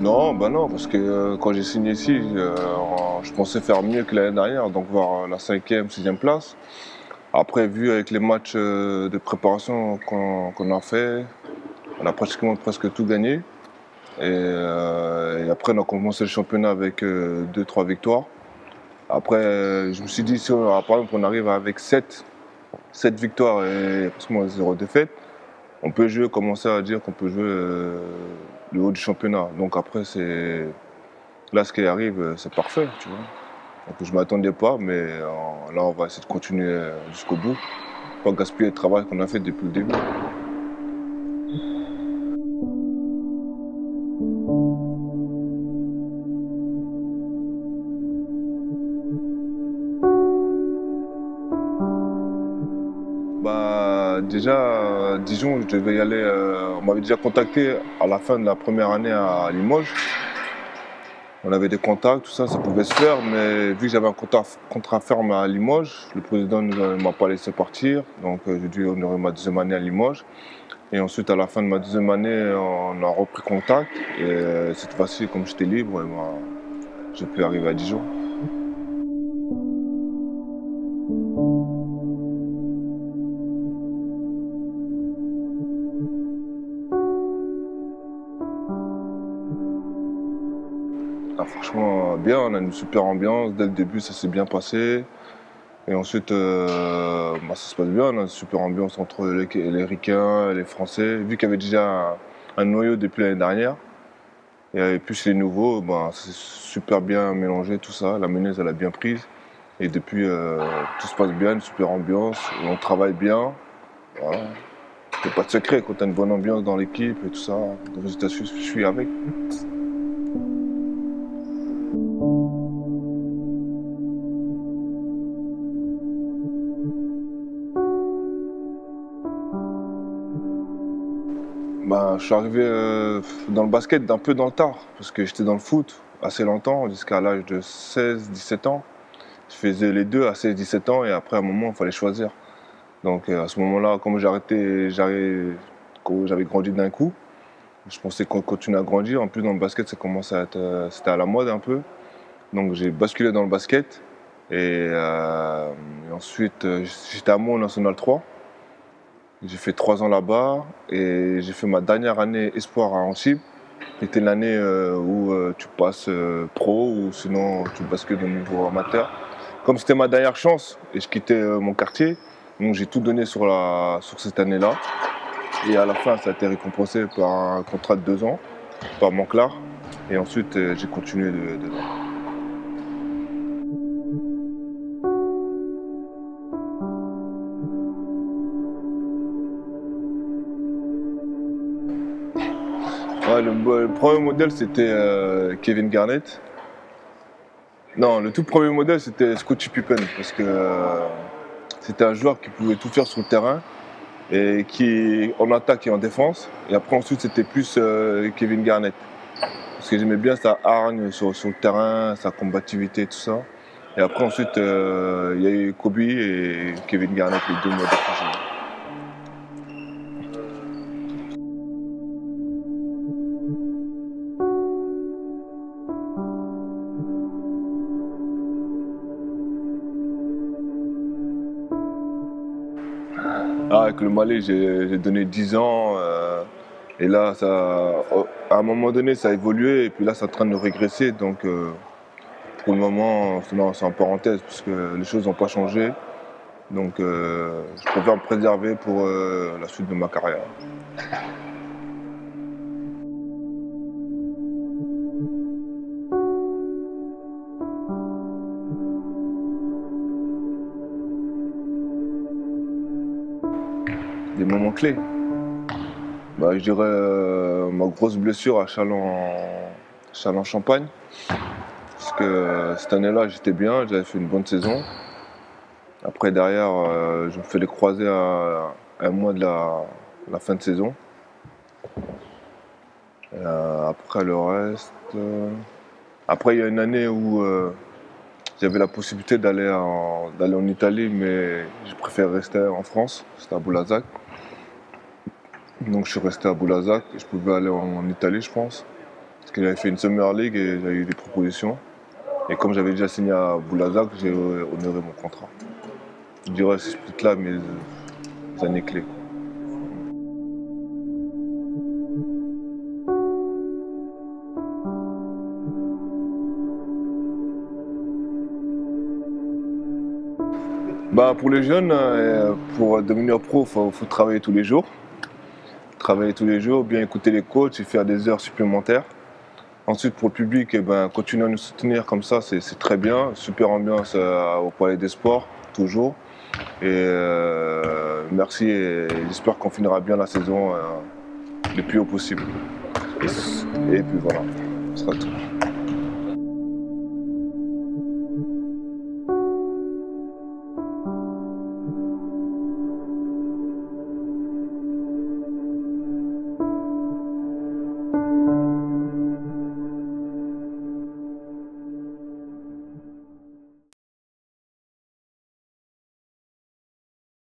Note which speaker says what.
Speaker 1: Non, bah non, parce que quand j'ai signé ici, je pensais faire mieux que l'année dernière, donc voir la cinquième, sixième place. Après, vu avec les matchs de préparation qu'on a fait, on a pratiquement presque tout gagné. Et après, on a commencé le championnat avec deux, trois victoires. Après, je me suis dit, si par exemple on arrive avec sept victoires et pratiquement zéro défaite, on peut jouer, commencer à dire qu'on peut jouer le haut du championnat. Donc après, là, ce qui arrive, c'est parfait, tu vois. Donc je ne m'attendais pas, mais là, on va essayer de continuer jusqu'au bout. Pas gaspiller le travail qu'on a fait depuis le début. Bah, déjà, Dijon, je devais y aller. On m'avait déjà contacté à la fin de la première année à Limoges. On avait des contacts, tout ça, ça pouvait se faire, mais vu que j'avais un contrat ferme à Limoges, le président ne m'a pas laissé partir, donc j'ai dû honorer ma deuxième année à Limoges. Et ensuite, à la fin de ma deuxième année, on a repris contact. Et cette fois-ci, comme j'étais libre, j'ai pu arriver à Dijon. Ah, franchement, bien, on a une super ambiance. Dès le début, ça s'est bien passé. Et ensuite, ça se passe bien, on a une super ambiance entre les Ricains et les Français. Vu qu'il y avait déjà un noyau depuis l'année dernière, et plus les nouveaux, c'est super bien mélangé tout ça. La meneuse, elle a bien prise. Et depuis, tout se passe bien, une super ambiance. Et on travaille bien. Voilà. Il n'y a pas de secret quand tu as une bonne ambiance dans l'équipe et tout ça. Le résultat suit avec. Je suis arrivé dans le basket un peu dans le tard, parce que j'étais dans le foot assez longtemps, jusqu'à l'âge de 16-17 ans. Je faisais les deux à 16-17 ans et après à un moment il fallait choisir. Donc à ce moment-là, comme j'avais grandi d'un coup, je pensais qu'on continuait à grandir. En plus dans le basket ça commençait à être, c'était à la mode un peu. Donc j'ai basculé dans le basket et ensuite j'étais à Mont National 3. J'ai fait 3 ans là-bas et j'ai fait ma dernière année espoir à Antibes. C'était l'année où tu passes pro ou sinon tu bascules au niveau amateur. Comme c'était ma dernière chance et je quittais mon quartier, donc j'ai tout donné sur cette année-là. Et à la fin, ça a été récompensé par un contrat de 2 ans par Monclar. Et ensuite, j'ai continué de là. Ouais, le premier modèle, c'était Kevin Garnett. Non, le tout premier modèle, c'était Scottie Pippen, parce que c'était un joueur qui pouvait tout faire sur le terrain, et qui en attaque et en défense. Et après, ensuite, c'était plus Kevin Garnett. Parce que j'aimais bien sa hargne sur le terrain, sa combativité, tout ça. Et après, ensuite, il y a eu Kobe et Kevin Garnett, les deux modèles que j'ai. Ah, avec le Mali, j'ai donné 10 ans. Et là, à un moment donné, ça a évolué. Et puis là, c'est en train de régresser. Donc, pour le moment, non, c'est en parenthèse, parce que les choses n'ont pas changé. Donc, je préfère me préserver pour la suite de ma carrière. Des moments clés. Bah, je dirais ma grosse blessure à Châlons-Champagne. Parce que cette année-là, j'étais bien, j'avais fait une bonne saison. Après, derrière, je me fais les croisés à un mois de la fin de saison. Après, le reste. Après, il y a une année où j'avais la possibilité d'aller en Italie, mais j'ai préféré rester en France. C'était à Boulazac. Donc, je suis resté à Boulazac. Je pouvais aller en Italie, je pense. Parce que j'avais fait une Summer League et j'avais eu des propositions. Et comme j'avais déjà signé à Boulazac, j'ai honoré mon contrat. Je dirais que c'est peut-être là mes années clés. Bah, pour les jeunes, pour devenir pro, faut travailler tous les jours. Travailler tous les jours, bien écouter les coachs et faire des heures supplémentaires. Ensuite, pour le public, eh ben, continuer à nous soutenir comme ça, c'est très bien. Super ambiance au Palais des Sports, toujours. Et merci et j'espère qu'on finira bien la saison le plus haut possible. Et puis voilà, ce sera tout.